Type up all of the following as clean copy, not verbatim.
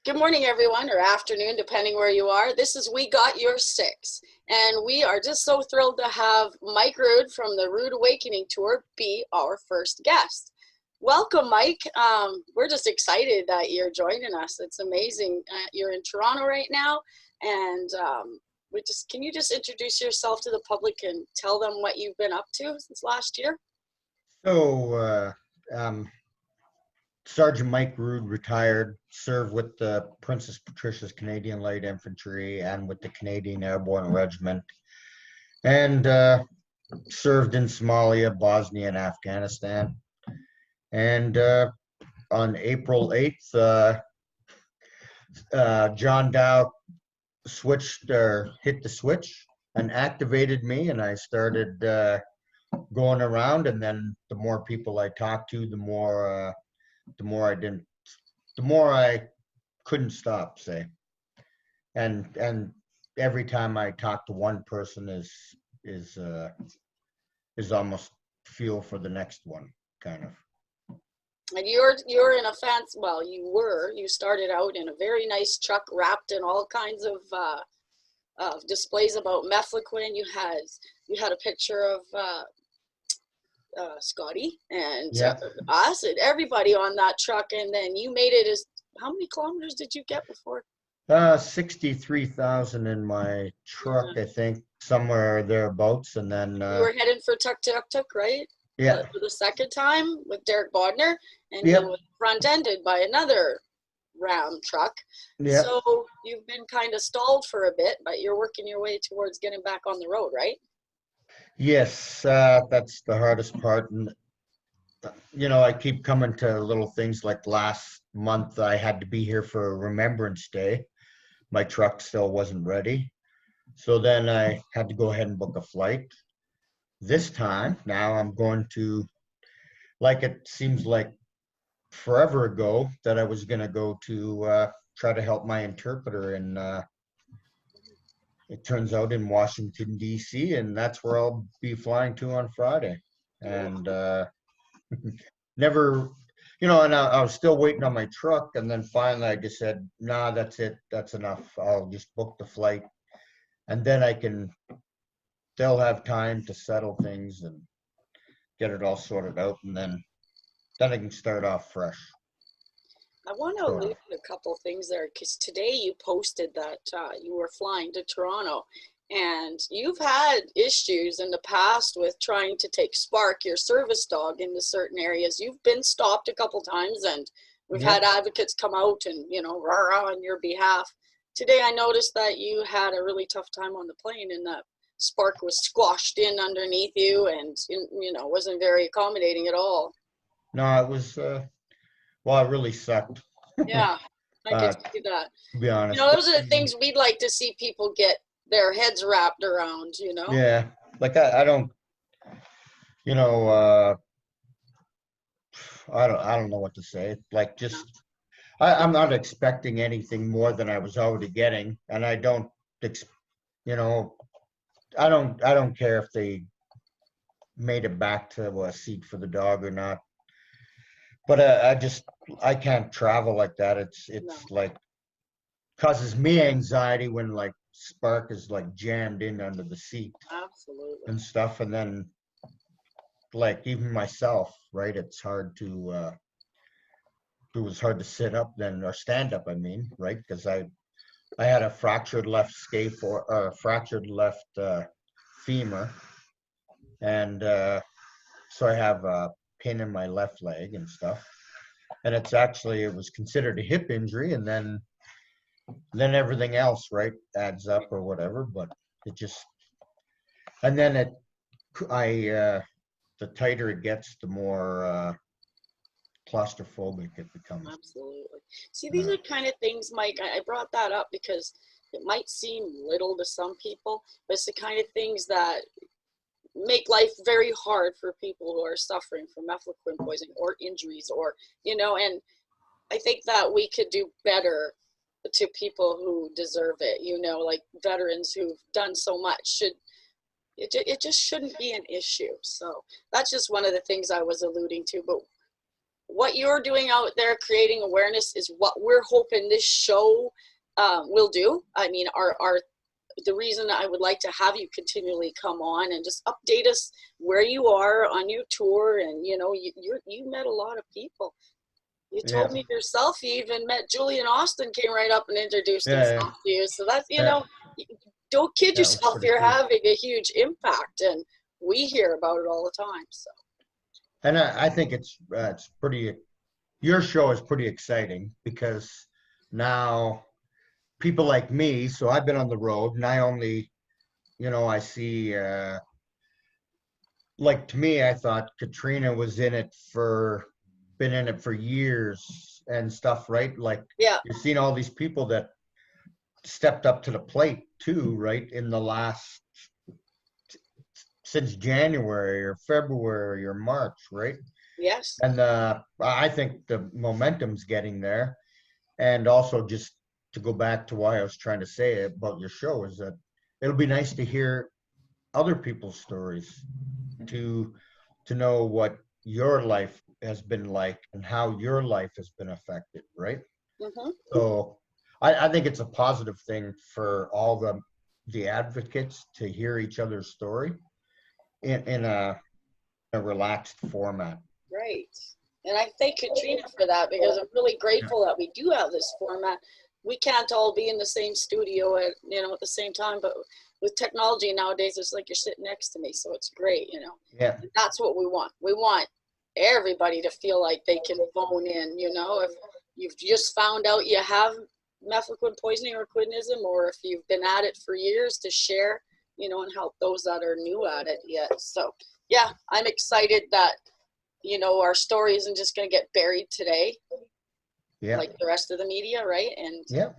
Good morning, everyone, or afternoon, depending where you are. This is We Got Your Six, and we are just so thrilled to have Mike Rude from the Rude Awakening Tour be our first guest. Welcome, Mike. We're just excited that you're joining us. It's amazing. You're in Toronto right now, and can you just introduce yourself to the public and tell them what you've been up to since last year? Sergeant Mike Rude, retired, served with the Princess Patricia's Canadian Light Infantry and with the Canadian Airborne Regiment, and served in Somalia, Bosnia, and Afghanistan. And on April 8th, John Dow hit the switch and activated me, and I started going around. And then the more people I talked to, the more I couldn't stop, say. And every time I talk to one person is almost fuel for the next one, kind of. And you're in a fancy, well, you started out in a very nice truck wrapped in all kinds of displays about Mefloquine. You had a picture of Scotty and us and everybody on that truck, and then you made it as, how many kilometers did you get before? 63,000 in my truck, I think, somewhere thereabouts, and then you were heading for Tuk Tuk Tuk, right? Yeah. For the second time with Derek Bodner, and you were front-ended by another round truck. Yeah. So you've been kind of stalled for a bit, but you're working your way towards getting back on the road, right? Yes, that's the hardest part. And I keep coming to little things like last month I had to be here for Remembrance Day. My truck still wasn't ready. So then I had to go ahead and book a flight. This time, now I'm going to, like, it seems like forever ago that I was going to go to try to help my interpreter in, it turns out, in Washington, D.C., and that's where I'll be flying to on Friday. And never, and I was still waiting on my truck, and then finally I just said, nah, that's it, that's enough. I'll just book the flight, and then they'll have time to settle things and get it all sorted out, and then I can start off fresh. I want to allude to a couple things there, because today you posted that you were flying to Toronto, and you've had issues in the past with trying to take Spark, your service dog, into certain areas. You've been stopped a couple times, and we've had advocates come out and, rah-rah on your behalf. Today I noticed that you had a really tough time on the plane, and that Spark was squashed in underneath you and, wasn't very accommodating at all. No, it was, well, it really sucked. Yeah, I can see that. To be honest. Those are the things we'd like to see people get their heads wrapped around, Yeah, like I don't, I don't know what to say. Like, just, I'm not expecting anything more than I was already getting, and I don't, I don't care if they made it back to a seat for the dog or not. But I can't travel like that. It's like, causes me anxiety when, like, Spark is like jammed in under the seat. Absolutely. And stuff, and then, like, even myself, right? It's hard to it was hard to sit up then, or stand up, I mean, right? Because I had a fractured left scaphoid, or fractured left femur, and so I have a pin in my left leg and stuff, and it was considered a hip injury, and then everything else, right, adds up or whatever. But it just, and then the tighter it gets, the more claustrophobic it becomes. Absolutely. See, these are kind of things, Mike, I brought that up because it might seem little to some people, but it's the kind of things that make life very hard for people who are suffering from mefloquine poisoning or injuries, or, and I think that we could do better to people who deserve it, like veterans who've done so much. It just shouldn't be an issue. So that's just one of the things I was alluding to. But what you're doing out there, creating awareness, is what we're hoping this show will do. I mean, the reason I would like to have you continually come on and just update us where you are on your tour. And, you know, you met a lot of people. You told me yourself you even met Julian Austin, came right up and introduced himself to you. So that's, you know, don't kid yourself. You're having a huge impact, and we hear about it all the time. So. And I think it's pretty, your show is pretty exciting, because now people like me, so I've been on the road, and I only, you know, I see, like, to me, I thought Kentrina was been in it for years and stuff, right? Like, you've seen all these people that stepped up to the plate too, right? In the last, since January or February or March, right? Yes. And I think the momentum's getting there. And also, just to go back to why I was trying to say about your show, is that it'll be nice to hear other people's stories, to know what your life has been like and how your life has been affected, right? Mm-hmm. So I think it's a positive thing for all the advocates to hear each other's story in a relaxed format. Right. And I thank Kentrina for that, because I'm really grateful that we do have this format. We can't all be in the same studio at the same time, but with technology nowadays, it's like you're sitting next to me. So it's great, you know. Yeah. And that's what we want. We want everybody to feel like they can phone in, you know, if you've just found out you have mefloquine poisoning or quinism, or if you've been at it for years, to share, you know, and help those that are new at it yet. So yeah, I'm excited that, you know, our story isn't just going to get buried today, like the rest of the media, right? And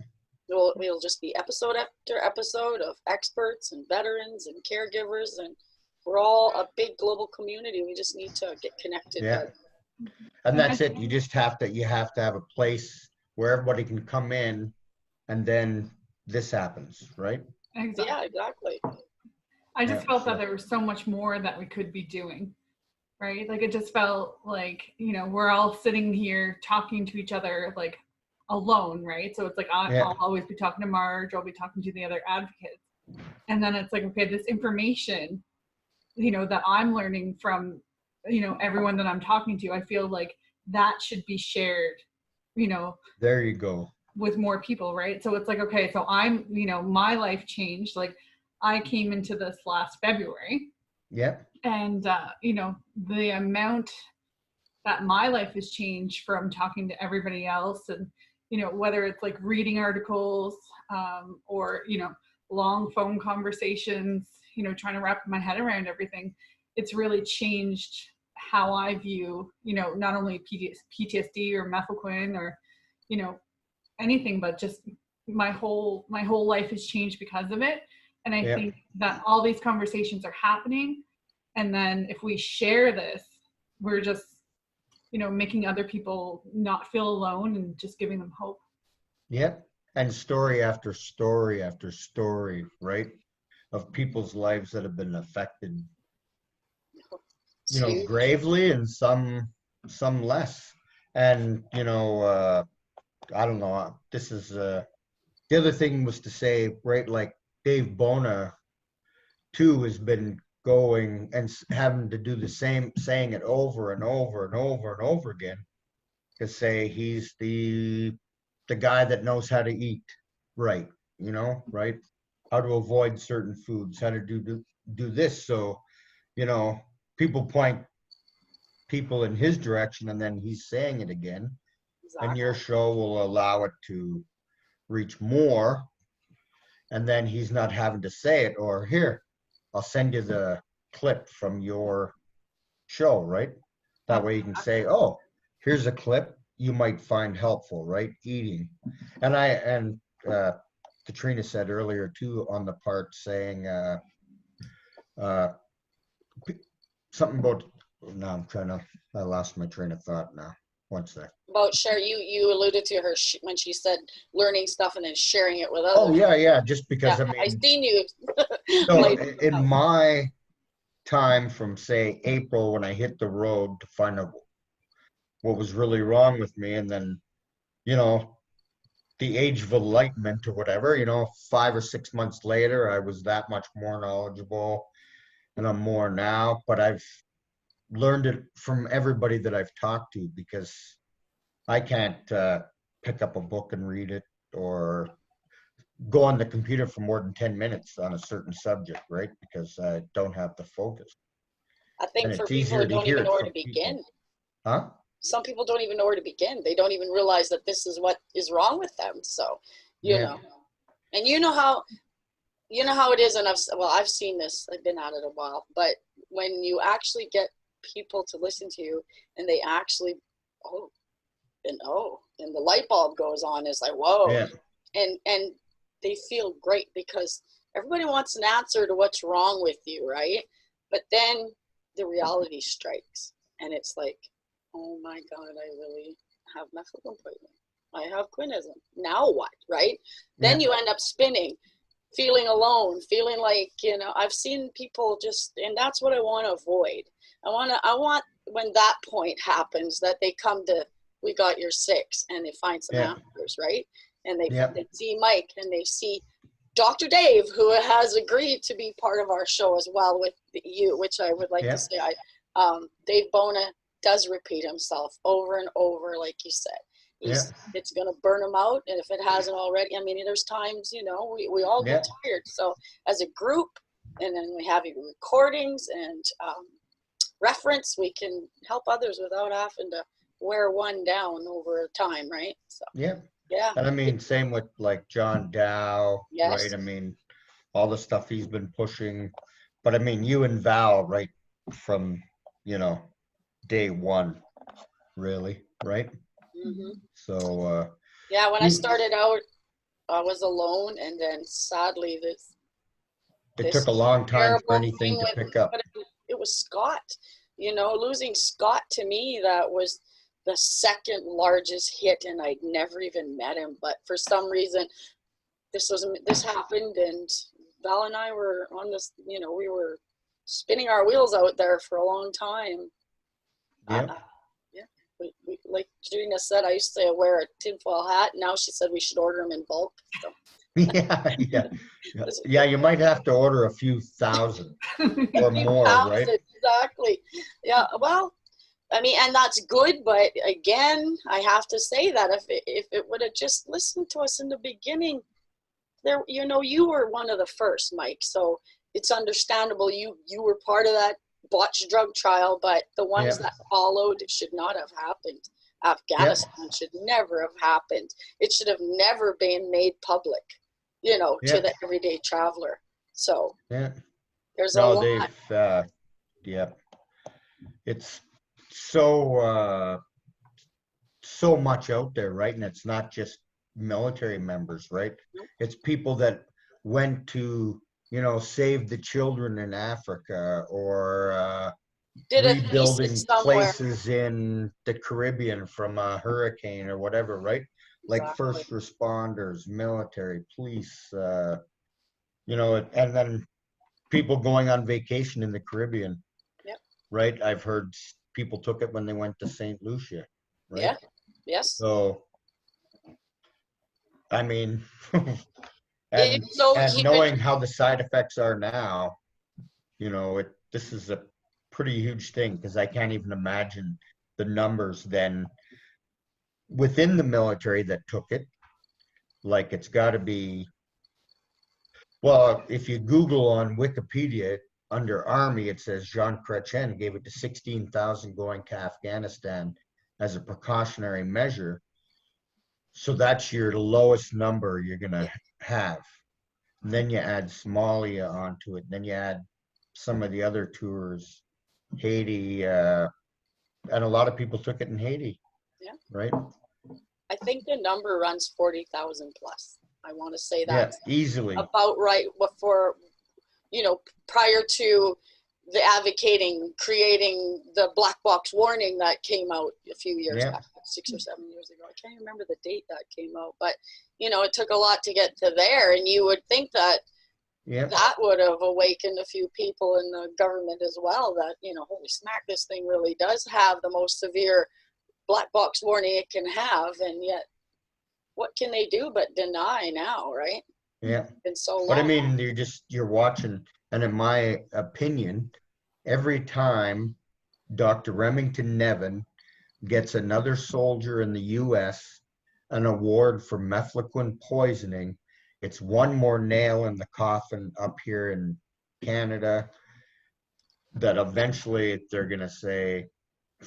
we'll just be episode after episode of experts and veterans and caregivers, and we're all a big global community. We just need to get connected. And that's it. You have to have a place where everybody can come in, and then this happens, right? Exactly. Yeah, exactly. I just felt that there was so much more that we could be doing, right? Like, it just felt like, you know, we're all sitting here talking to each other, like, alone, right? So it's like, I'll always be talking to Marj, I'll be talking to the other advocates. And then it's like, okay, this information, you know, that I'm learning from, you know, everyone that I'm talking to, I feel like that should be shared, you know. There you go. With more people, right? So it's like, okay, so I'm, you know, my life changed. Like, I came into this last February. And, you know, the amount that my life has changed from talking to everybody else, and, you know, whether it's like reading articles, or, you know, long phone conversations, you know, trying to wrap my head around everything, it's really changed how I view, you know, not only PTSD or mefloquine or, you know, anything, but just my whole life has changed because of it. And I think that all these conversations are happening, and then if we share this, we're just, you know, making other people not feel alone and just giving them hope. And story after story after story, right, of people's lives that have been affected, you know, gravely, and some less. And, you know, I don't know, this is the other thing was to say, right, like Dave Bona too has been going and having to do the same, saying it over and over and over and over again, to say he's the guy that knows how to eat right, you know, right, how to avoid certain foods, how to do this. So, you know, people point people in his direction, and then he's saying it again. And your show will allow it to reach more, and then he's not having to say it, or here, I'll send you the clip from your show, right? That way you can say, oh, here's a clip you might find helpful, right? Eating. And Kentrina said earlier too, on the part saying something about, now I lost my train of thought now. One sec. About share, you alluded to her when she said learning stuff and then sharing it with others. Oh yeah, just because, I mean, I seen you. So in my time from, say, April, when I hit the road to find out what was really wrong with me. And then, you know, the age of enlightenment or whatever, you know, 5 or 6 months later, I was that much more knowledgeable, and I'm more now, but I've learned it from everybody that I've talked to, because I can't pick up a book and read it, or go on the computer for more than 10 minutes on a certain subject, right? Because I don't have the focus. I think And for it's people easier who to don't hear even it know where from to begin. people. Huh? Some people don't even know where to begin. They don't even realize that this is what is wrong with them. So, you know, and you know how it is. And I've seen this, I've been at it a while, but when you actually get people to listen to you and they actually, and the light bulb goes on, it's like, whoa. Yeah. And they feel great, because everybody wants an answer to what's wrong with you, right? But then the reality strikes, and it's like, oh my God, I really have mefloquine poisoning. I have quinism. Now what, right? Then you end up spinning, feeling alone, feeling like, you know, I've seen people just, and that's what I want to avoid. I want when that point happens, that they come to, we got your 6, and they find some answers, right? And they see Mike, and they see Dr. Dave, who has agreed to be part of our show as well with you, which I would like to say, Dave Bona does repeat himself over and over, like you said. It's going to burn him out, and if it hasn't already, I mean, there's times, you know, we all get tired. So as a group, and then we have recordings and reference, we can help others without having to wear one down over time, right? So and I mean, same with like John Dow, right? I mean, all the stuff he's been pushing, but I mean, you and Val, right, from, you know, day one, really, right? So when I started out, I was alone, and then sadly it took a long time for anything to pick up. But it was Scott, you know, losing Scott, to me, that was the second largest hit, and I'd never even met him, but for some reason this happened, and Val and I were on this, you know, we were spinning our wheels out there for a long time. We, like Gina said, I used to wear a tinfoil hat. Now she said we should order them in bulk. So. You might have to order a few thousand or more, right? Exactly. Yeah. Well, I mean, and that's good, but again, I have to say that if it would have just listened to us in the beginning, there, you know, you were one of the first, Mike. So it's understandable. You were part of that botched drug trial, but the ones that followed should not have happened. Afghanistan should never have happened. It should have never been made public, you know, to the everyday traveler. So there's a lot. It's so much out there, right? And it's not just military members, right? It's people that went to, you know, save the children in Africa, or rebuilding places in the Caribbean from a hurricane or whatever, right? Like first responders, military, police, you know, and then people going on vacation in the Caribbean, right? I've heard people took it when they went to St. Lucia, right? So, I mean, and knowing how the side effects are now, you know, this is a pretty huge thing, because I can't even imagine the numbers then within the military that took it. Like, it's got to be, well, if you Google on Wikipedia under Army, it says Jean Chrétien gave it to 16,000 going to Afghanistan as a precautionary measure. So that's your lowest number you're going to have. And then you add Somalia onto it. Then you add some of the other tours, Haiti, and a lot of people took it in Haiti. Right? I think the number runs 40,000 plus. I want to say that easily about right before, you know, prior to the advocating, creating the black box warning that came out a few years back, 6 or 7 years ago. I can't remember the date that came out, but you know, it took a lot to get to there, and you would think that that would have awakened a few people in the government as well, that, you know, holy smack, this thing really does have the most severe black box warning it can have, and yet what can they do but deny now, right? Yeah. It's been so long. But I mean, you're watching, and in my opinion, every time Dr. Remington Nevin gets another soldier in the U.S. an award for Mefloquine poisoning, it's one more nail in the coffin up here in Canada that eventually they're going to say,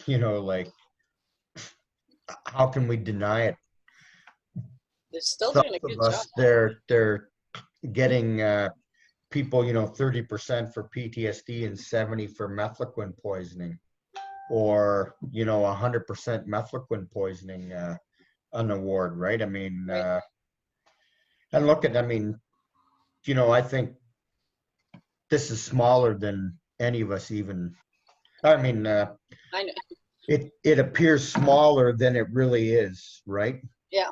like, how can we deny it? They're still Some doing a of good job. us, they're getting people, 30% for PTSD and 70 for Mefloquine poisoning, or 100% Mefloquine poisoning an award, right? I mean, Right. and look at, I mean, I think this is smaller than any of us even. I mean, I know. it appears smaller than it really is, right? Yeah.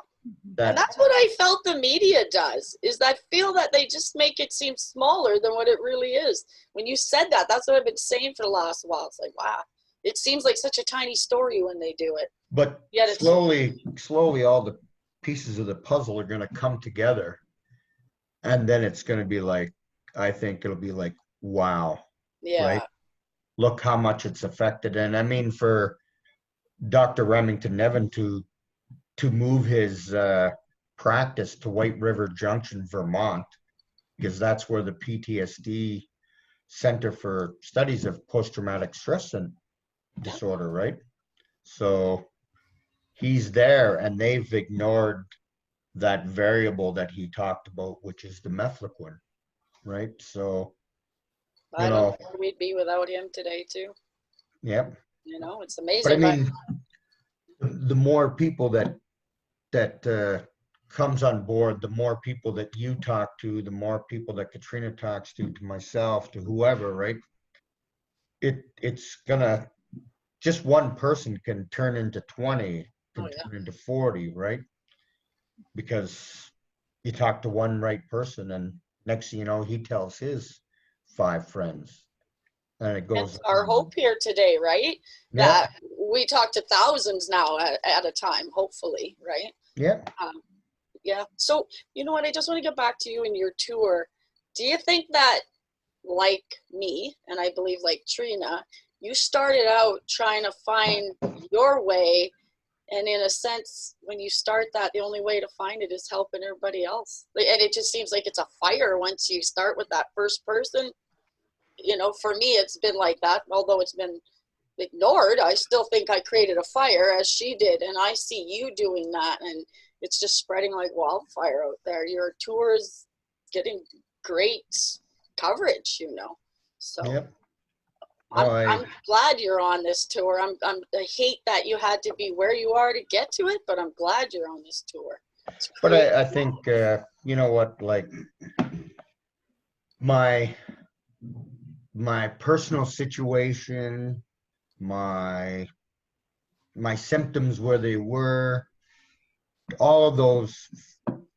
That, And that's what I felt the media does, is I feel that they just make it seem smaller than what it really is. When you said that, that's what I've been saying for the last while. It's like, wow, it seems like such a tiny story when they do it. but Yet slowly all the pieces of the puzzle are going to come together. And then it's going to be like, I think it'll be like, wow, yeah. right? Look how much it's affected. And I mean, for Dr. Remington Nevin to move his practice to White River Junction, Vermont, because that's where the PTSD Center for Studies of Post-Traumatic Stress Disorder, right? So he's there, and they've ignored that variable that he talked about, which is the Mefloquine, right? So, I don't know where we'd be without him today, too. Yep. It's amazing. But I mean, the more people that comes on board, the more people that you talk to, the more people that Kentrina talks to myself, to whoever, right? It's gonna, just one person can turn into 20, can turn into 40, right? Because you talk to one right person, and next thing you know, he tells his 5 friends, and it goes. It's our hope here today, right? Yeah. That we talk to thousands now at a time, hopefully, right? Yeah. Yeah. So, you know what? I just want to get back to you and your tour. Do you think that, like me, and I believe like Trina, you started out trying to find your way, and in a sense, when you start that, the only way to find it is helping everybody else. And it just seems like it's a fire once you start with that first person. For me, it's been like that. Although it's been ignored, I still think I created a fire, as she did, and I see you doing that, and it's just spreading like wildfire out there. Your tour is getting great coverage, so Yep. I'm glad you're on this tour. I hate that you had to be where you are to get to it, but I'm glad you're on this tour. But I think you know what, like, my personal situation, my symptoms, where they were, all of those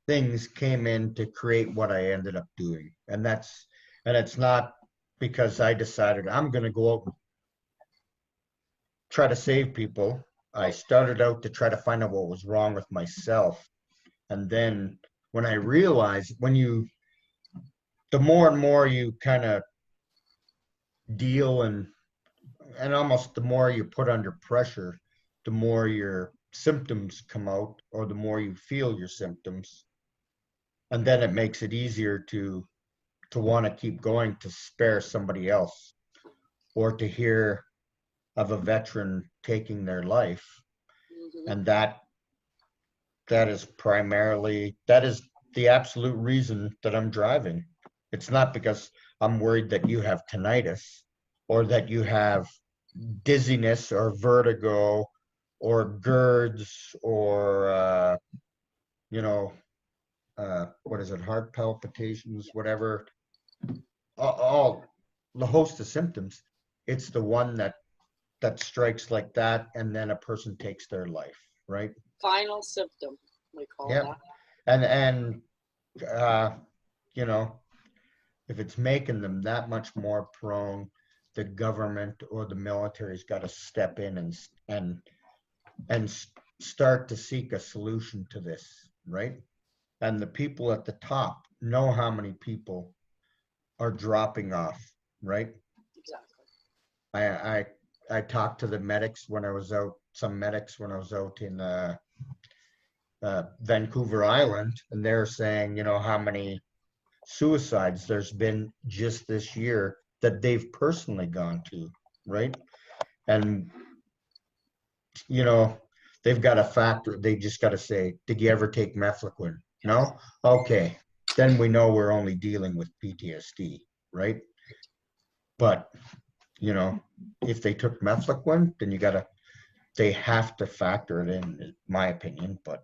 things came in to create what I ended up doing. And it's not because I decided I'm going to go out and try to save people. I started out to try to find out what was wrong with myself. And then when I realized, the more and more you kind of deal, and almost the more you put under pressure, the more your symptoms come out, or the more you feel your symptoms. And then it makes it easier to want to keep going, to spare somebody else, or to hear of a veteran taking their life. Mm-hmm. And that is the absolute reason that I'm driving. It's not because I'm worried that you have tinnitus, or that you have dizziness or vertigo or GERDs, or what is it, heart palpitations, whatever, all the host of symptoms. It's the one that strikes like that, and then a person takes their life, right? Final symptom, we call that. And if it's making them that much more prone, the government or the military's got to step in and and start to seek a solution to this, right? And the people at the top know how many people are dropping off, right? Exactly. I talked to the medics when I was out, some medics when I was out in Vancouver Island, and they're saying, you know, how many suicides there's been just this year that they've personally gone to, right? And, you know, they've got a factor, they just got to say, did you ever take Mefloquine? No? Okay. Then we know we're only dealing with PTSD, right? But, you know, if they took Mefloquine, then they have to factor it in my opinion, but.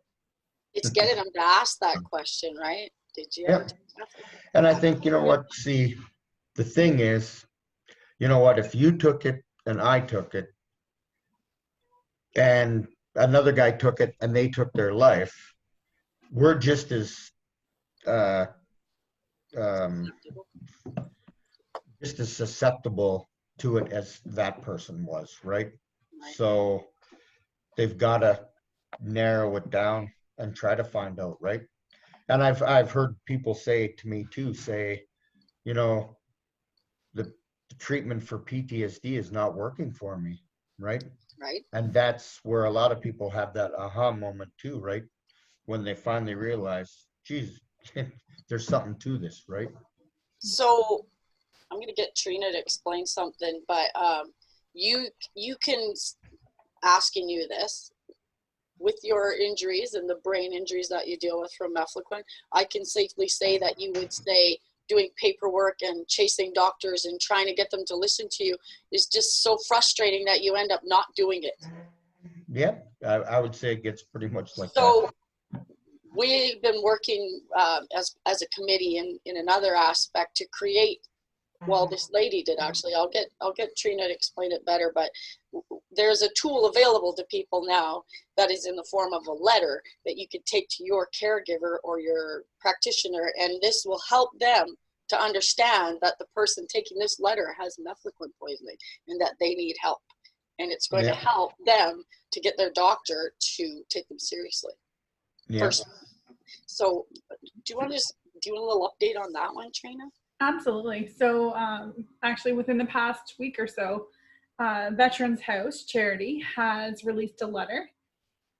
It's getting them to ask that question, right? Did you ever take Mefloquine? And I think, you know what, see, the thing is, you know what, if you took it and I took it and another guy took it and they took their life, we're just as um, susceptible to it as that person was, right? So they've got to narrow it down and try to find out, right? And I've heard people say to me too, you know, the treatment for PTSD is not working for me, right? Right. And that's where a lot of people have that aha moment too, right? When they finally realize, geez, there's something to this, right? So I'm going to get Trina to explain something, but you can, asking you this, with your injuries and the brain injuries that you deal with from Mefloquine, I can safely say that you would say doing paperwork and chasing doctors and trying to get them to listen to you is just so frustrating that you end up not doing it. Yeah, I would say it gets pretty much like so that. We've been working as a committee in another aspect to create, well, this lady did actually, I'll get Trina to explain it better, but there's a tool available to people now that is in the form of a letter that you could take to your caregiver or your practitioner, and this will help them to understand that the person taking this letter has Mefloquine poisoning and that they need help, and it's going to help them to get their doctor to take them seriously. First. So do you want to do a little update on that one, Trina? Absolutely. So actually within the past week or so, Veterans House charity has released a letter,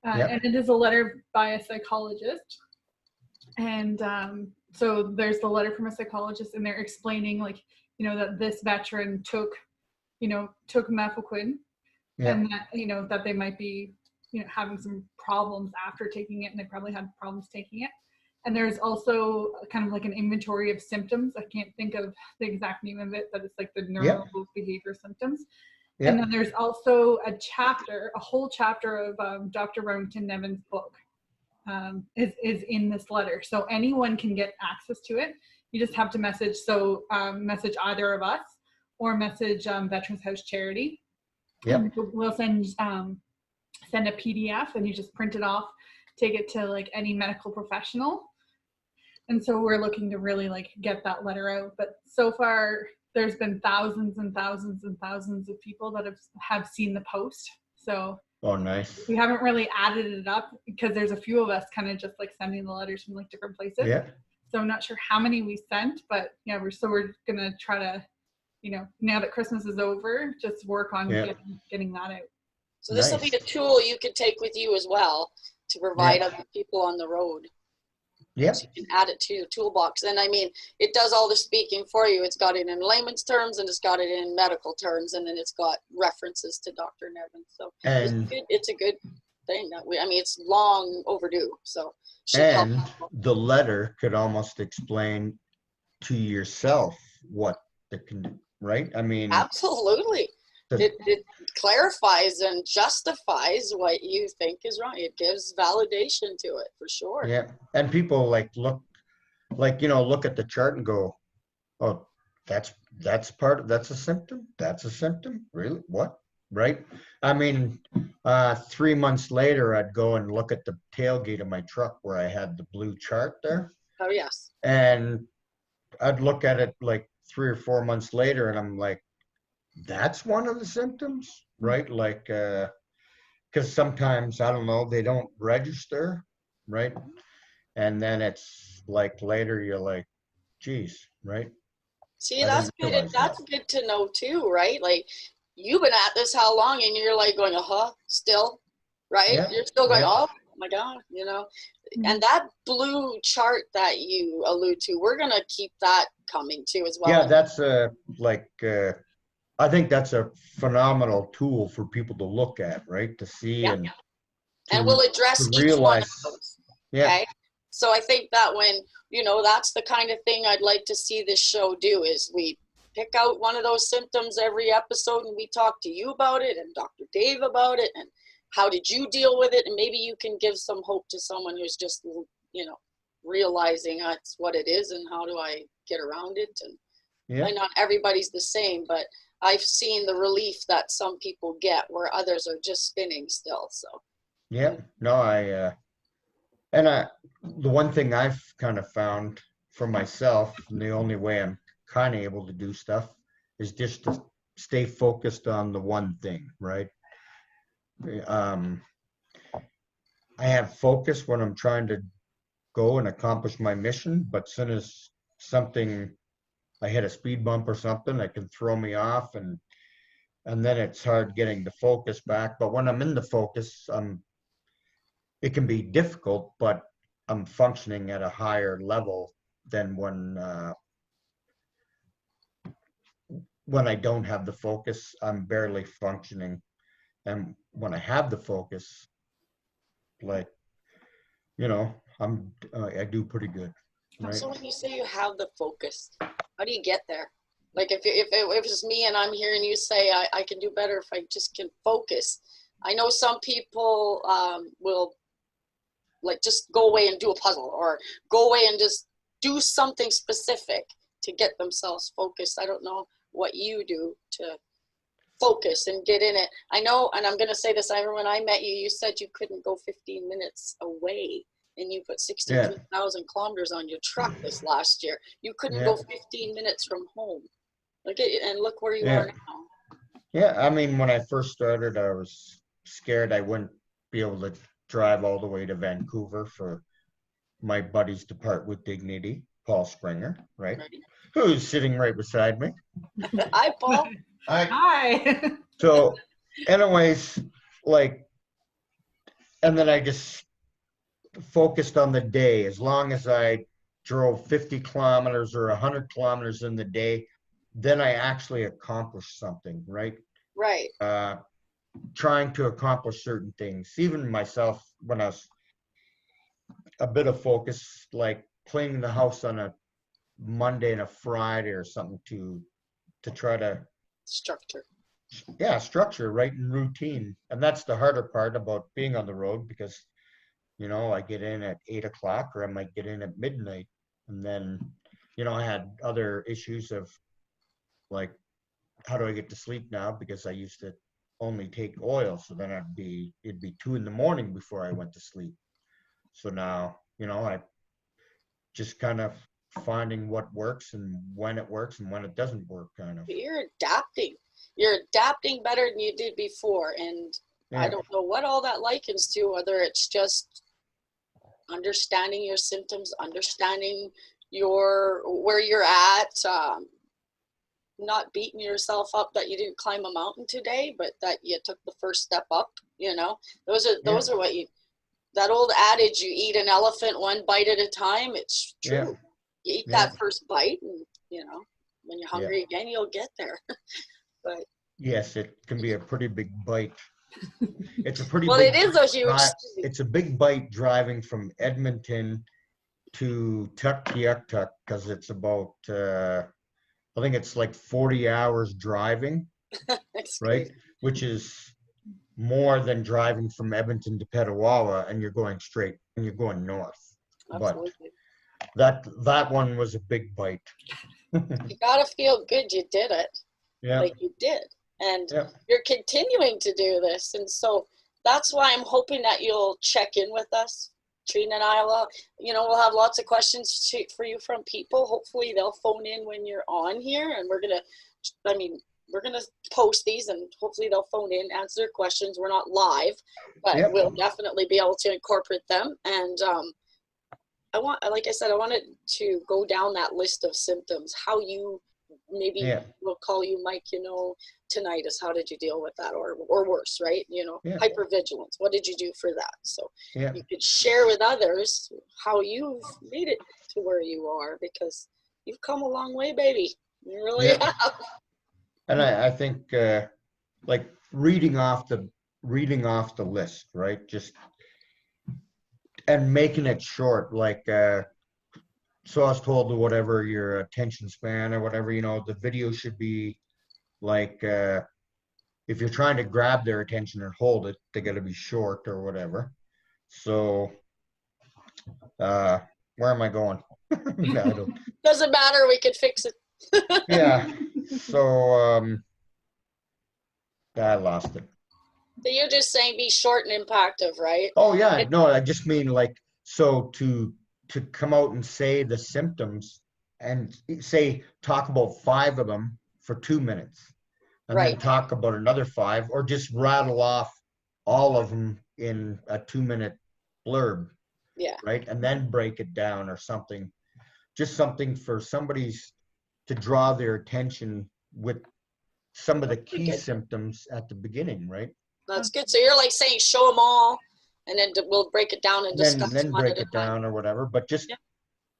and it is a letter by a psychologist. And so there's the letter from a psychologist, and they're explaining, like, you know, that this veteran took Mefloquine, and that, you know, that they might be, you know, having some problems after taking it, and they probably had problems taking it. And there's also kind of like an inventory of symptoms. I can't think of the exact name of it, but it's like the neurobehavior symptoms. And then there's also a whole chapter of Dr. Remington Nevin's book is in this letter. So anyone can get access to it. You just have to message either of us or message Veterans House Charity. And we'll send a PDF, and you just print it off, take it to like any medical professional. And so we're looking to really like get that letter out. But so far there's been thousands and thousands and thousands of people that have seen the post. So nice. We haven't really added it up because there's a few of us kind of just like sending the letters from like different places. So I'm not sure how many we sent, but yeah, we're gonna try to, you know, now that Christmas is over, just work on getting that out. So this will be a tool you could take with you as well to provide other people on the road. So you can add it to your toolbox. And I mean, it does all the speaking for you. It's got it in layman's terms, and it's got it in medical terms, and then it's got references to Dr. Nevin. So it's a good thing. It's long overdue. So the letter could almost explain to yourself what right? I mean, absolutely. It clarifies and justifies what you think is wrong. It gives validation to it for sure. Yeah, and people look at the chart and go, "Oh, that's a symptom. That's a symptom. Really? What? Right?" I mean, 3 months later, I'd go and look at the tailgate of my truck where I had the blue chart there. Oh yes. And I'd look at it like 3 or 4 months later, and I'm like, that's one of the symptoms, right? Like, because sometimes, I don't know, they don't register, right? And then it's like later you're like, geez, right? See, I that's didn't good. realize that. That's good to know too, right? Like you've been at this how long, and you're like going, still, right? Yeah, You're still going, yeah, oh my God, And that blue chart that you allude to, we're gonna keep that coming too as well. yeah. That's like I think that's a phenomenal tool for people to look at, right? To see Yeah. and And we'll to address each one of realize. those. Yeah, Okay. So I think that when, that's the kind of thing I'd like to see this show do is we pick out one of those symptoms every episode and we talk to you about it and Dr. Dave about it and how did you deal with it? And maybe you can give some hope to someone who's just, realizing that's what it is and how do I get around it. And yeah, not everybody's the same, but I've seen the relief that some people get where others are just spinning still. So yeah. No, the one thing I've kind of found for myself, and the only way I'm kind of able to do stuff is just to stay focused on the one thing, right? Um, I have focus when I'm trying to go and accomplish my mission, but as soon as I hit a speed bump or something, it can throw me off, and then it's hard getting the focus back. But when I'm in the focus, it can be difficult, but I'm functioning at a higher level than when I don't have the focus. I'm barely functioning, and when I have the focus, like I do pretty good, right? So when you say you have the focus, how do you get there? Like if it's me and I'm hearing you say I can do better if I just can focus. I know some people will like just go away and do a puzzle or go away and just do something specific to get themselves focused. I don't know what you do to focus and get in it. I know, and I'm going to say this, when I met you, you said you couldn't go 15 minutes away and you put 62,000 kilometers on your truck this last year. You couldn't go 15 minutes from home. Look where you are now. Yeah, I mean, when I first started, I was scared I wouldn't be able to drive all the way to Vancouver for my buddies to part with dignity, Paul Springer, right? Who's sitting right beside me. Hi, Paul. Hi. So, anyways, and then I just focused on the day. As long as I drove 50 kilometers or 100 kilometers in the day, then I actually accomplished something, right? Right. Trying to accomplish certain things. Even myself, when I was a bit of focus, like cleaning the house on a Monday and a Friday or something to try to structure. Yeah, structure, right, and routine. And that's the harder part about being on the road because, I get in at 8 o'clock or I might get in at midnight. And then, I had other issues of like, how do I get to sleep now? Because I used to only take oil. So then it'd be 2 a.m. before I went to sleep. So now, I just kind of finding what works and when it works and when it doesn't work, kind of. You're adapting. You're adapting better than you did before. And I don't know what all that likens to, whether it's just understanding your symptoms, understanding where you're at, not beating yourself up that you didn't climb a mountain today, but that you took the first step up. Those are what that old adage, you eat an elephant one bite at a time. It's true. You eat that first bite and when you're hungry again, you'll get there. But yes, it can be a pretty big bite. It's a pretty well, big it is a huge. It's a big bite driving from Edmonton to Tuktoyaktuk because it's about I think it's like 40 hours driving, right? Which is more than driving from Edmonton to Petawawa, and you're going straight and you're going north. Absolutely. But that one was a big bite. You gotta feel good you did it. Yeah. Like you did. And you're continuing to do this. And so that's why I'm hoping that you'll check in with us. Trina and I will, we'll have lots of questions for you from people. Hopefully they'll phone in when you're on here. And we're going to, we're going to post these, and hopefully they'll phone in, answer their questions. We're not live, but Yep. we'll definitely be able to incorporate them. And like I said, I wanted to go down that list of symptoms, how you, maybe we'll call you Mike, tinnitus, how did you deal with that? Or worse, right? Hypervigilance, what did you do for that? So you could share with others how you've made it to where you are, because you've come a long way, baby. You really have. And I think like reading off the list, right? Just and making it short, like so I was told, whatever your attention span or whatever, the video should be like if you're trying to grab their attention and hold it, they got to be short or whatever. So where am I going? No, doesn't matter, we could fix it. Yeah. So I lost it. So you're just saying be short and impactful, right? Oh yeah, no, I just mean like, so to come out and say the symptoms and say, talk about 5 of them for 2 minutes, and then talk about another 5, or just rattle off all of them in a 2-minute blurb. Yeah. Right. And then break it down or something, just something for somebody's to draw their attention with some of the key symptoms at the beginning, right? That's good. So you're like saying show them all, and then we'll break it down and discuss then break it down or whatever, but just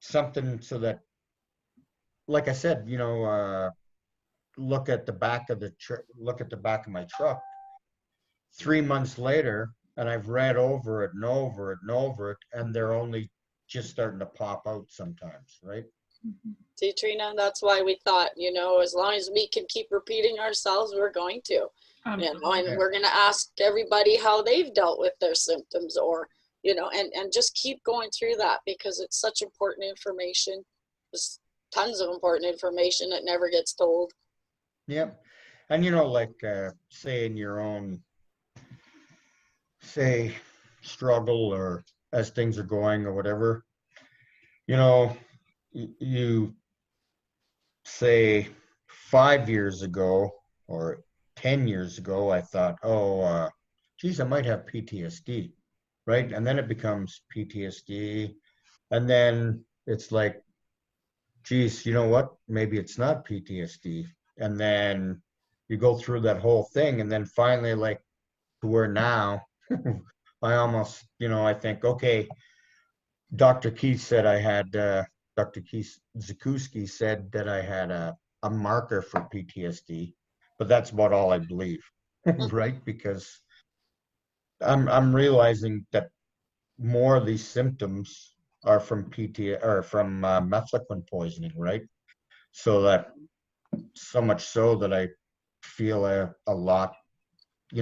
something so that, like I said, look at the back of my truck 3 months later, and I've read over it and over it and over it, and they're only just starting to pop out sometimes, right? See, Trina, that's why we thought, as long as we can keep repeating ourselves, we're going to. And we're going to ask everybody how they've dealt with their symptoms, or, and just keep going through that, because it's such important information. There's tons of important information that never gets told. Yep. And, like, say in your own, say, struggle, or as things are going or whatever, you say 5 years ago or 10 years ago, I thought, geez, I might have PTSD, right? And then it becomes PTSD. And then it's like, geez, you know what? Maybe it's not PTSD. And then you go through that whole thing. And then finally, like, to where now, I almost, I think, okay, Dr. Keith said I had, Dr. Keith Zakuski said that I had a marker for PTSD. But that's about all I believe, right? Because I'm realizing that more of these symptoms are from Mefloquine poisoning, right? So much so that I feel a lot,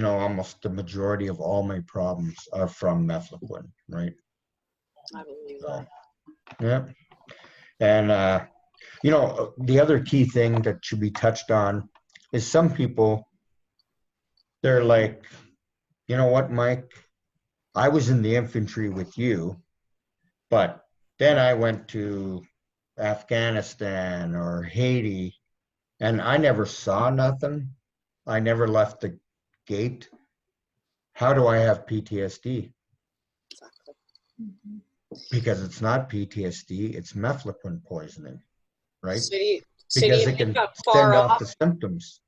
almost the majority of all my problems are from Mefloquine, right? I believe that. Yeah. And the other key thing that should be touched on is some people, they're like, you know what, Mike, I was in the infantry with you, but then I went to Afghanistan or Haiti, and I never saw nothing. I never left the gate. How do I have PTSD? Exactly. Because it's not PTSD, it's Mefloquine poisoning, right? So do because you it can far send off off the symptoms.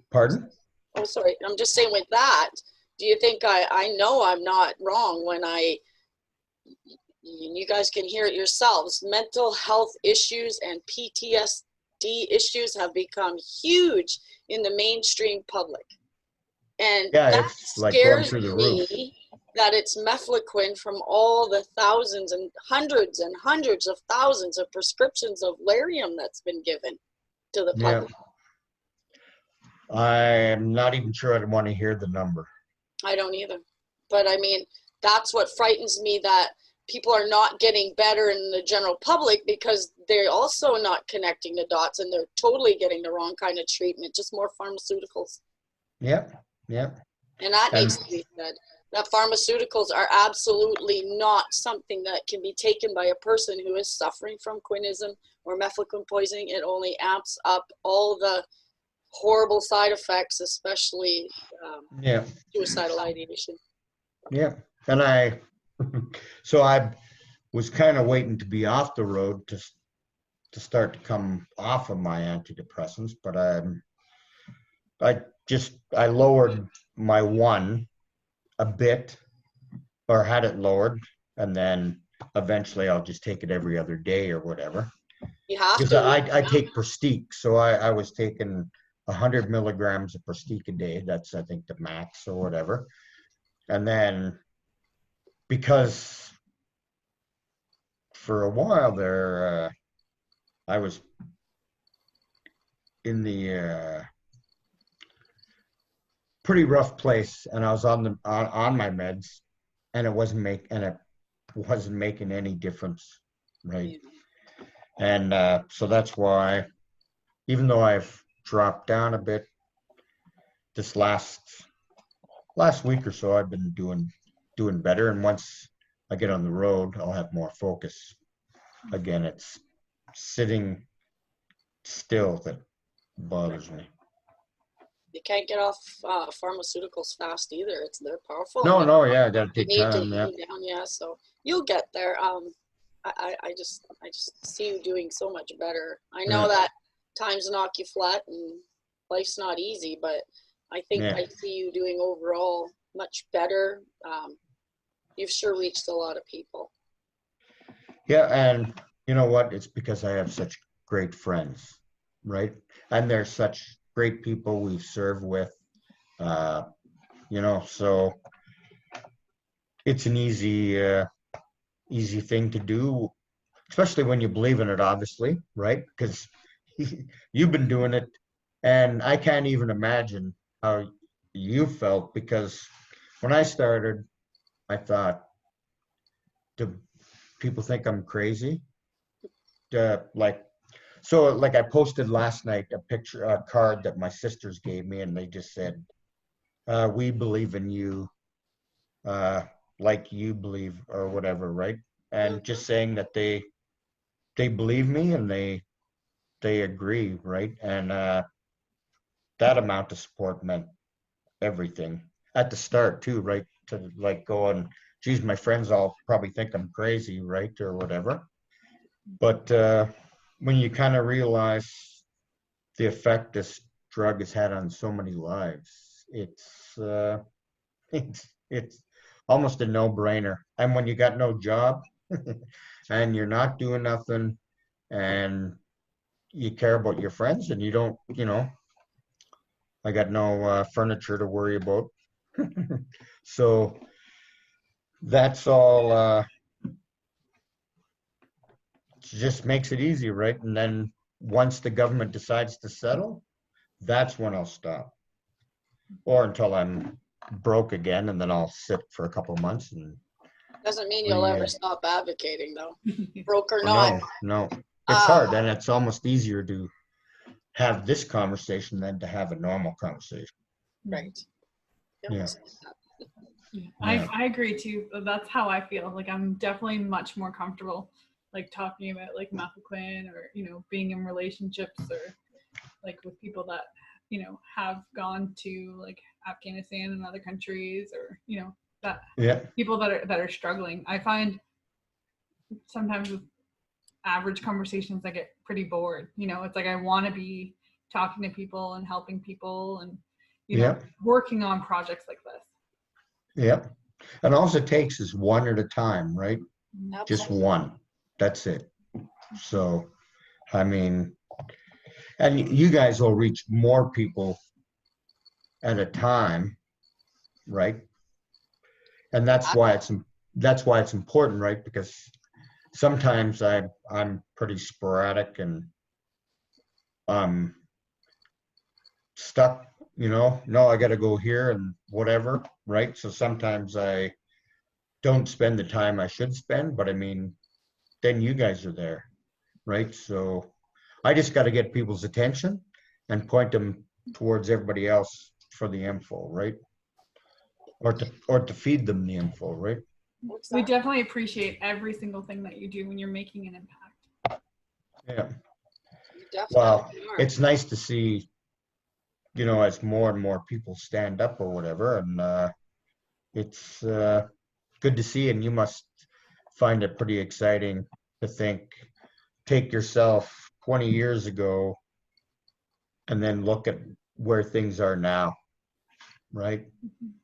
Pardon? Oh, sorry. I'm just saying with that, do you think I know I'm not wrong when you guys can hear it yourselves, mental health issues and PTSD issues have become huge in the mainstream public. And that it's like scares going through the roof. That it's Mefloquine from all the thousands and hundreds of thousands of prescriptions of Lariam that's been given to the public. I am not even sure I'd want to hear the number. I don't either. But I mean, that's what frightens me, that people are not getting better in the general public because they're also not connecting the dots, and they're totally getting the wrong kind of treatment, just more pharmaceuticals. Yep. And that needs to be said. That pharmaceuticals are absolutely not something that can be taken by a person who is suffering from quinism or Mefloquine poisoning. It only amps up all the horrible side effects, especially Yeah. suicidal ideation. Yeah. And so I was kind of waiting to be off the road to start to come off of my antidepressants, but I lowered my one a bit, or had it lowered, and then eventually I'll just take it every other day or whatever. You have Because to. I take Prestique, so I was taking 100 milligrams of Prestique a day. That's, I think, the max or whatever. And then because for a while there, I was in the pretty rough place, and I was on my meds, and it wasn't making any difference, right? And so that's why, even though I've dropped down a bit this last week or so, I've been doing better. And once I get on the road, I'll have more focus. Again, it's sitting still that bothers me. You can't get off pharmaceuticals fast either. They're powerful. No, yeah, I gotta take need time. to Yeah. down, yeah. So you'll get there. I just see you doing so much better. I know that times knock you flat and life's not easy, but I think I see you doing overall much better. You've sure reached a lot of people. Yeah, and you know what? It's because I have such great friends, right? And they're such great people we've served with, so it's an easy thing to do, especially when you believe in it, obviously, right? Because you've been doing it, and I can't even imagine how you felt, because when I started, I thought, do people think I'm crazy? I posted last night a card that my sisters gave me, and they just said, we believe in you, like you believe, or whatever, right? And just saying that they believe me, and they agree, right? And that amount of support meant everything at the start too, right? To like go and, geez, my friends all probably think I'm crazy, right, or whatever. But when you kind of realize the effect this drug has had on so many lives, it's almost a no-brainer. And when you got no job and you're not doing nothing, and you care about your friends, and you don't, I got no furniture to worry about. So that's all just makes it easy, right? And then once the government decides to settle, that's when I'll stop. Or until I'm broke again, and then I'll sit for a couple of months. And doesn't mean you'll ever stop advocating, though. Broke or not. No. It's hard, and it's almost easier to have this conversation than to have a normal conversation. Right. Yeah. I agree too. That's how I feel. Like I'm definitely much more comfortable like talking about like Mefloquine, or being in relationships, or like with people that have gone to like Afghanistan and other countries, or people that are struggling. I find sometimes with average conversations I get pretty bored. It's like I want to be talking to people and helping people, and working on projects like this. Yeah. And all it takes is one at a time, right? Absolutely. Just one. That's it. So, I mean, and you guys will reach more people at a time, right? And that's why it's important, right? Because sometimes I'm pretty sporadic, and I'm stuck, no, I got to go here and whatever, right? So sometimes I don't spend the time I should spend, but I mean, then you guys are there, right? So I just got to get people's attention and point them towards everybody else for the info, right? Or to feed them the info, right? We definitely appreciate every single thing that you do when you're making an impact. Yeah. Well, it's nice to see you know, as more and more people stand up or whatever, and it's good to see, and you must find it pretty exciting to take yourself 20 years ago and then look at where things are now, right?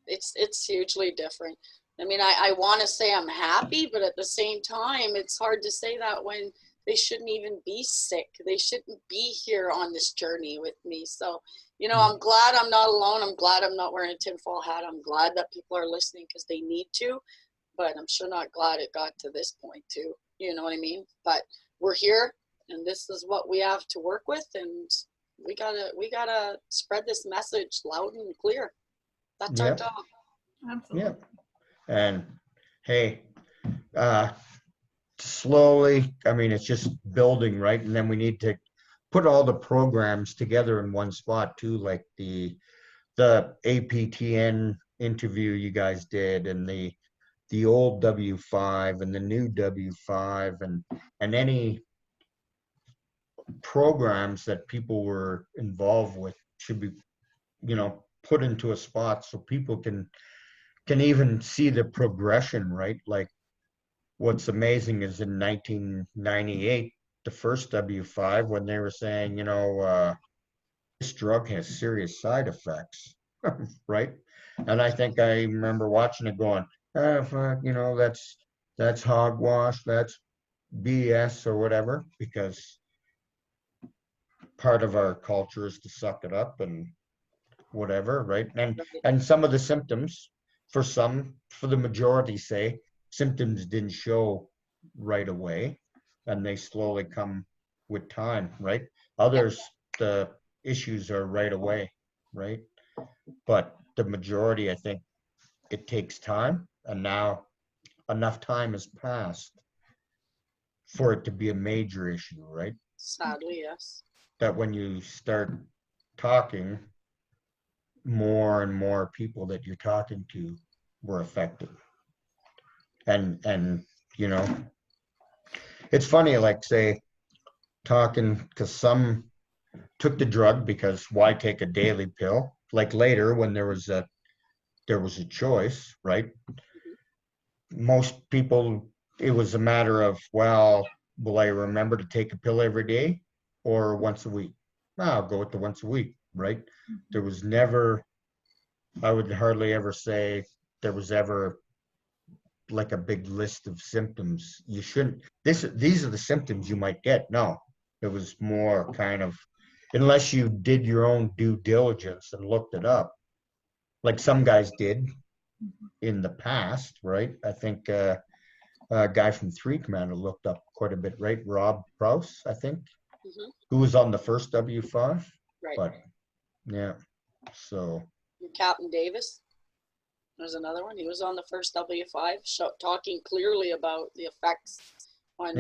It's hugely different. I mean, I want to say I'm happy, but at the same time, it's hard to say that when they shouldn't even be sick. They shouldn't be here on this journey with me. So, you know, I'm glad I'm not alone. I'm glad I'm not wearing a tinfoil hat. I'm glad that people are listening because they need to, but I'm sure not glad it got to this point too. You know what I mean? But we're here, and this is what we have to work with, and we gotta spread this message loud and clear. That's our job. Absolutely. Yeah. And hey, slowly, I mean, it's just building, right? And then we need to put all the programs together in one spot too, like the APTN interview you guys did, and the old W5 and the new W5, and any programs that people were involved with should be, you know, put into a spot so people can even see the progression, right? Like, what's amazing is in 1998, the first W5, when they were saying, you know, this drug has serious side effects, right? And I think I remember watching it going, fuck, you know, that's hogwash, that's BS or whatever, because part of our culture is to suck it up and whatever, right? And some of the symptoms, for the majority, say symptoms didn't show right away, and they slowly come with time, right? Others, the issues are right away, right? But the majority, I think, it takes time, and now enough time has passed for it to be a major issue, right? Sadly, yes. That when you start talking, more and more people that you're talking to were affected. And you know, it's funny, like, say, talking, because some took the drug because why take a daily pill? Like later when there was a choice, right? Most people, it was a matter of, well, will I remember to take a pill every day or once a week? Well, I'll go with the once a week, right? There was never, I would hardly ever say there was ever like a big list of symptoms. You shouldn't, these are the symptoms you might get. No, it was more kind of, unless you did your own due diligence and looked it up, like some guys did in the past, right? I think a guy from Three Commander looked up quite a bit, right? Rob Prouse, I think, who was on the first W5. Right. But yeah, so. Captain Davis, there's another one. He was on the first W5, talking clearly about the effects on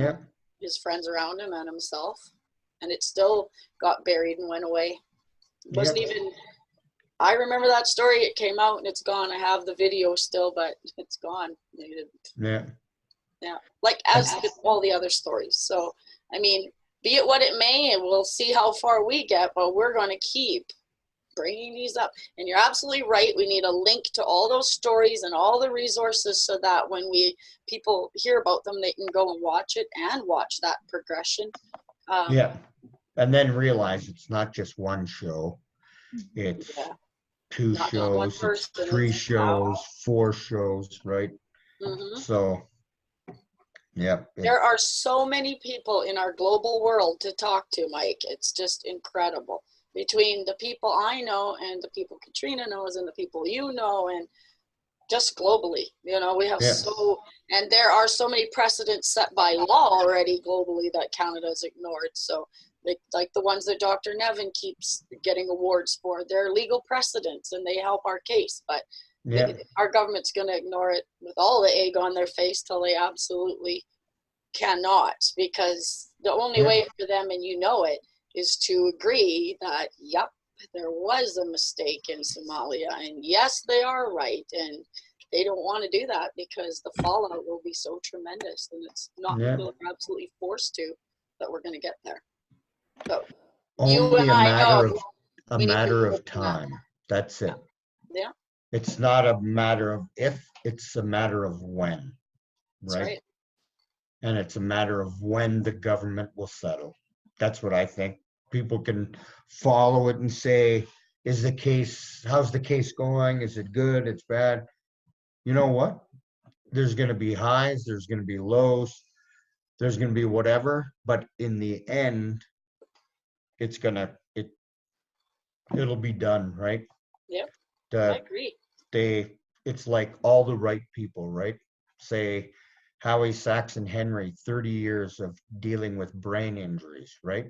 his friends around him and himself. And it still got buried and went away. It wasn't even, I remember that story. It came out and it's gone. I have the video still, but it's gone. Yeah. Like as with all the other stories. So, I mean, be it what it may, and we'll see how far we get, but we're going to keep bringing these up. And you're absolutely right. We need a link to all those stories and all the resources so that when people hear about them, they can go and watch it and watch that progression. And then realize it's not just one show. It's two shows, it's 3 shows, 4 shows, right? So, there are so many people in our global world to talk to, Mike. It's just incredible. Between the people I know and the people Kentrina knows and the people you know, and just globally, you know, we have and there are so many precedents set by law already globally that Canada's ignored. So like the ones that Dr. Nevin keeps getting awards for, they're legal precedents and they help our case, but our government's going to ignore it with all the egg on their face till they absolutely cannot, because the only way for them, and you know it, is to agree that, yep, there was a mistake in Somalia, and yes, they are right, and they don't want to do that because the fallout will be so tremendous, and it's not until we're absolutely forced to that we're going to get there. So only a matter of a matter of time. That's it. Yeah. It's not a matter of if, it's a matter of when, right? And it's a matter of when the government will settle. That's what I think. People can follow it and say, how's the case going? Is it good? It's bad. You know what? There's going to be highs, there's going to be lows, there's going to be whatever, but in the end, it'll be done, right? Yep. I agree. It's like all the right people, right? Say Howie Saxon Henry, 30 years of dealing with brain injuries, right?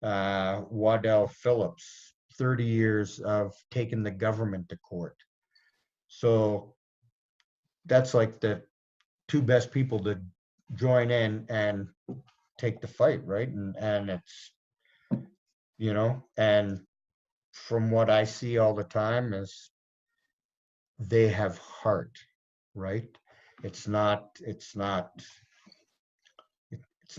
Waddell Phillips, 30 years of taking the government to court. So that's like the two best people to join in and take the fight, right? And it's, and from what I see all the time is they have heart, right? It's not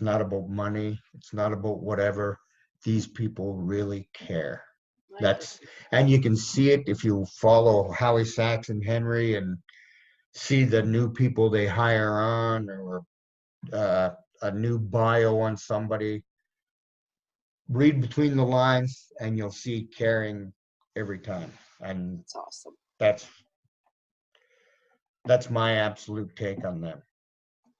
about money. It's not about whatever. These people really care. And you can see it if you follow Howie Saxon Henry and see the new people they hire on, or a new bio on somebody. Read between the lines and you'll see caring every time. And that's awesome. That's my absolute take on them.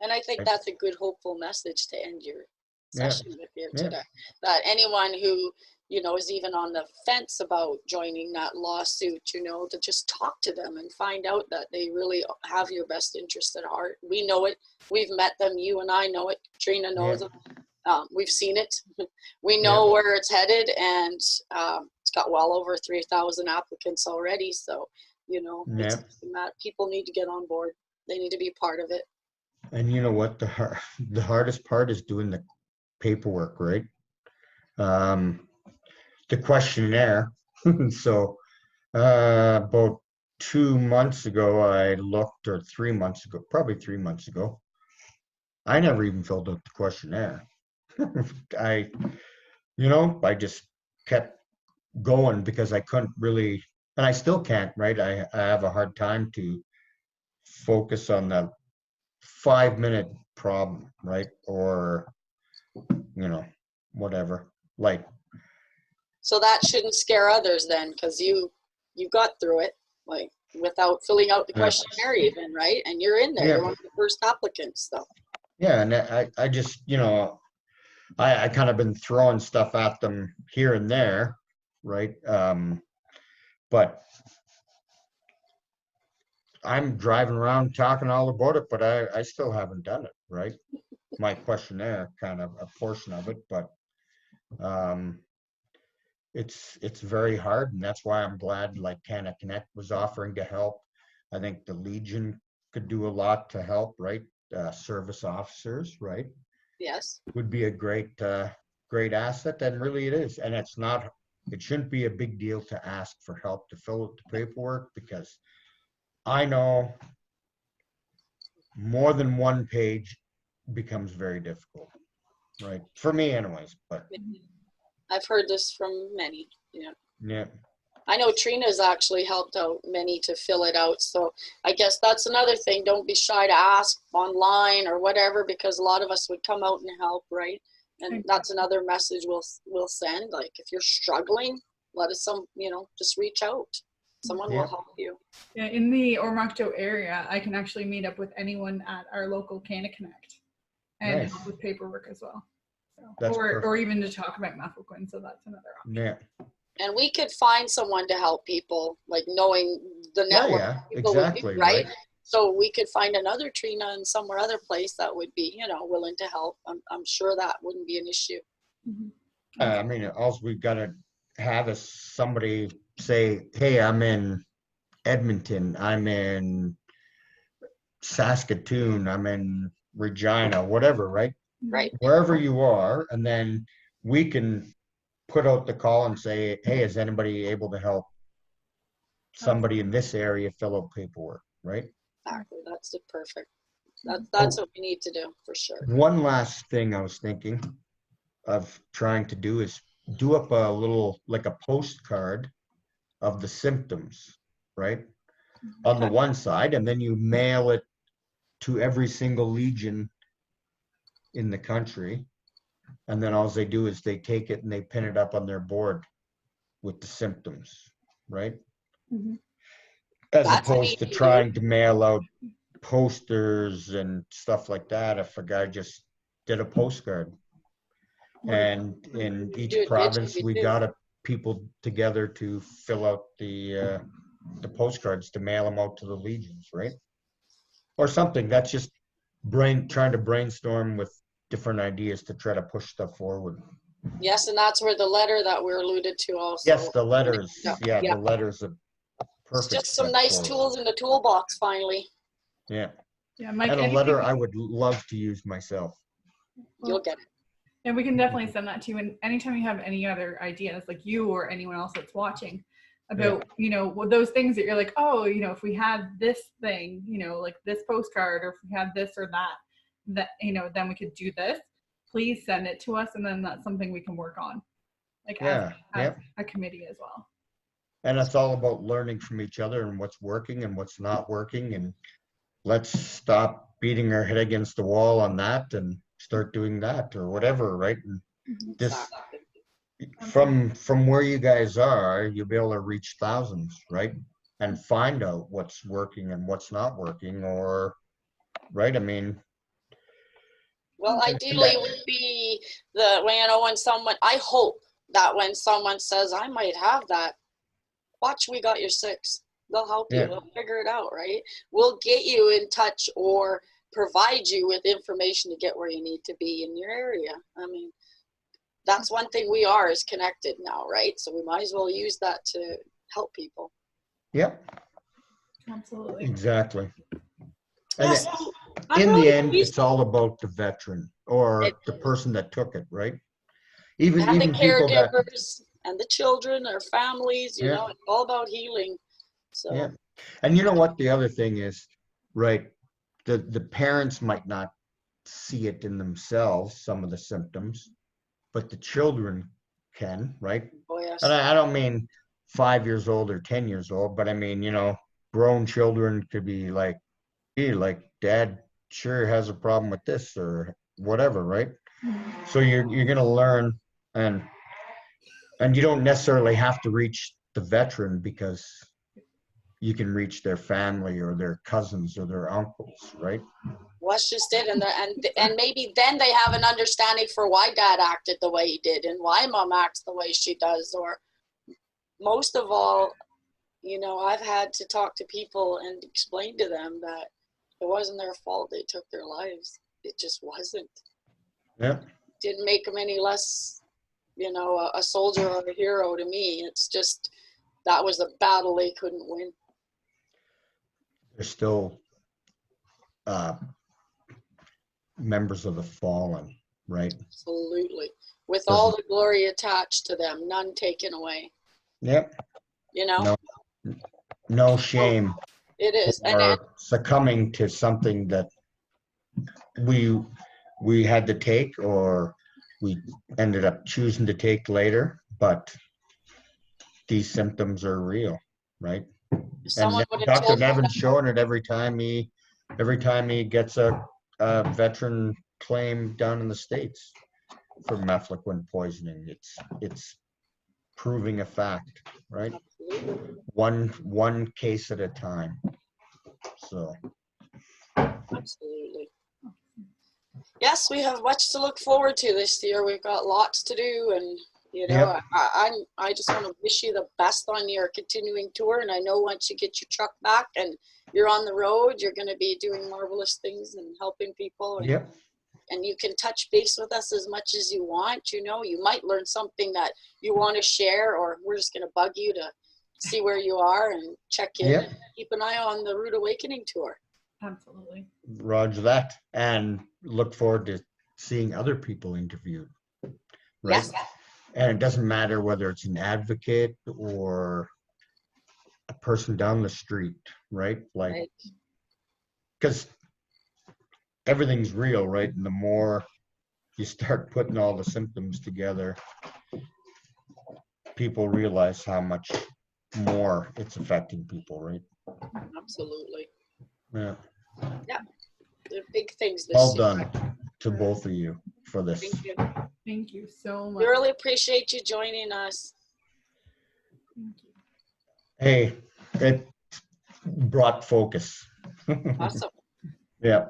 And I think that's a good, hopeful message to end your session with you today. That anyone who, is even on the fence about joining that lawsuit, to just talk to them and find out that they really have your best interest at heart. We know it. We've met them. You and I know it. Trina knows them. We've seen it. We know where it's headed, and it's got well over 3,000 applicants already. So, people need to get on board. They need to be part of it. And you know what? The hardest part is doing the paperwork, right? The questionnaire. So about 2 months ago, I looked, or 3 months ago, probably 3 months ago, I never even filled out the questionnaire. I just kept going because I couldn't really, and I still can't, right? I have a hard time to focus on the 5-minute problem, right? Or, whatever. So that shouldn't scare others then, because you got through it, without filling out the questionnaire even, right? And you're in there. You're one of the first applicants, so. Yeah, and I just, I kind of been throwing stuff at them here and there, right? But I'm driving around talking all about it, but I still haven't done it, right? My questionnaire, kind of a portion of it, but it's very hard, and that's why I'm glad Canada Connect was offering to help. I think the Legion could do a lot to help, right? Service officers, right? Yes. Would be a great asset, and really it is. And it shouldn't be a big deal to ask for help to fill out the paperwork, because I know more than one page becomes very difficult, right? For me anyways, but. I've heard this from many, Yeah. I know Trina's actually helped out many to fill it out. So I guess that's another thing. Don't be shy to ask online or whatever, because a lot of us would come out and help, right? And that's another message we'll send. If you're struggling, let us just reach out. Someone will help you. Yeah, in the Ormocto area, I can actually meet up with anyone at our local Canada Connect and help with paperwork as well. So, or even to talk about Mefloquine. So that's another option. Yeah. And we could find someone to help people, knowing the network. Yeah, exactly. Right? So we could find another Trina in somewhere other place that would be, willing to help. I'm sure that wouldn't be an issue. Mm-hmm. I mean, all we've got to have is somebody say, hey, I'm in Edmonton, I'm in Saskatoon, I'm in Regina, whatever, right? Right. Wherever you are, and then we can put out the call and say, hey, is anybody able to help somebody in this area fill out paperwork, right? Exactly. That's perfect. That's what we need to do, for sure. One last thing I was thinking of trying to do is do up a little, like a postcard of the symptoms, right? On the one side, and then you mail it to every single legion in the country. And then all they do is they take it and they pin it up on their board with the symptoms, right? Mm-hmm. As opposed to trying to mail out posters and stuff like that if a guy just did a postcard. And in each province, we got people together to fill out the postcards to mail them out to the legions, right? Or something. That's just trying to brainstorm with different ideas to try to push stuff forward. Yes, and that's where the letter that we're alluded to also. Yes, the letters. Yeah, the letters are perfect. It's just some nice tools in the toolbox finally. Yeah. Yeah, Mike, and a letter I would love to use myself. You'll get it. And we can definitely send that to you. And anytime you have any other ideas, like you or anyone else that's watching, about, you know, those things that you're like, oh, you know, if we had this thing, you know, like this postcard, or if we had this or that, you know, then we could do this. Please send it to us, and then that's something we can work on, like as a committee as well. And it's all about learning from each other and what's working and what's not working, and let's stop beating our head against the wall on that and start doing that or whatever, right? And this, from where you guys are, you'll be able to reach thousands, right? And find out what's working and what's not working, or, right? I mean, well, ideally it would be when someone, I hope that when someone says, I might have that, watch, we got your 6. They'll help you. They'll figure it out, right? We'll get you in touch or provide you with information to get where you need to be in your area. I mean, that's one thing we are, is connected now, right? So we might as well use that to help people. Yep. Absolutely. Exactly. And in the end, it's all about the veteran or the person that took it, right? Even the caregivers and the children, their families, you know, it's all about healing. So. Yeah. And you know what the other thing is, right? The parents might not see it in themselves, some of the symptoms, but the children can, right? Oh, yes. And I don't mean 5 years old or 10 years old, but I mean, you know, grown children could be like, hey, like, Dad sure has a problem with this or whatever, right? So you're going to learn, and you don't necessarily have to reach the veteran, because you can reach their family or their cousins or their uncles, right? Well, that's just it. And maybe then they have an understanding for why Dad acted the way he did and why Mom acts the way she does. Or most of all, you know, I've had to talk to people and explain to them that it wasn't their fault they took their lives. It just wasn't. Yeah. Didn't make them any less, you know, a soldier or a hero to me. It's just, that was a battle they couldn't win. They're still members of the fallen, right? Absolutely. With all the glory attached to them, none taken away. Yep. You know? No shame. It is. And succumbing to something that we had to take, or we ended up choosing to take later, but these symptoms are real, right? And Dr. Nevin's showing it every time he gets a veteran claim down in the States for Mefloquine poisoning. It's proving a fact, right? One case at a time. So absolutely. Yes, we have much to look forward to this year. We've got lots to do, and you know, I just want to wish you the best on your continuing tour. And I know once you get your truck back and you're on the road, you're going to be doing marvelous things and helping people. And, and you can touch base with us as much as you want. You know, you might learn something that you want to share, or we're just going to bug you to see where you are and check in. And keep an eye on the Rude Awakening tour. Absolutely. Roger that. And look forward to seeing other people interviewed. Right? Yes. And it doesn't matter whether it's an advocate or a person down the street, right? Like, because everything's real, right? And the more you start putting all the symptoms together, people realize how much more it's affecting people, right? Absolutely. Yeah. Yeah. They're big things this Well year. done to both of you for this. Thank you. Thank you so much. We really appreciate you joining us. Thank you. Hey, it brought focus. Awesome. Yeah.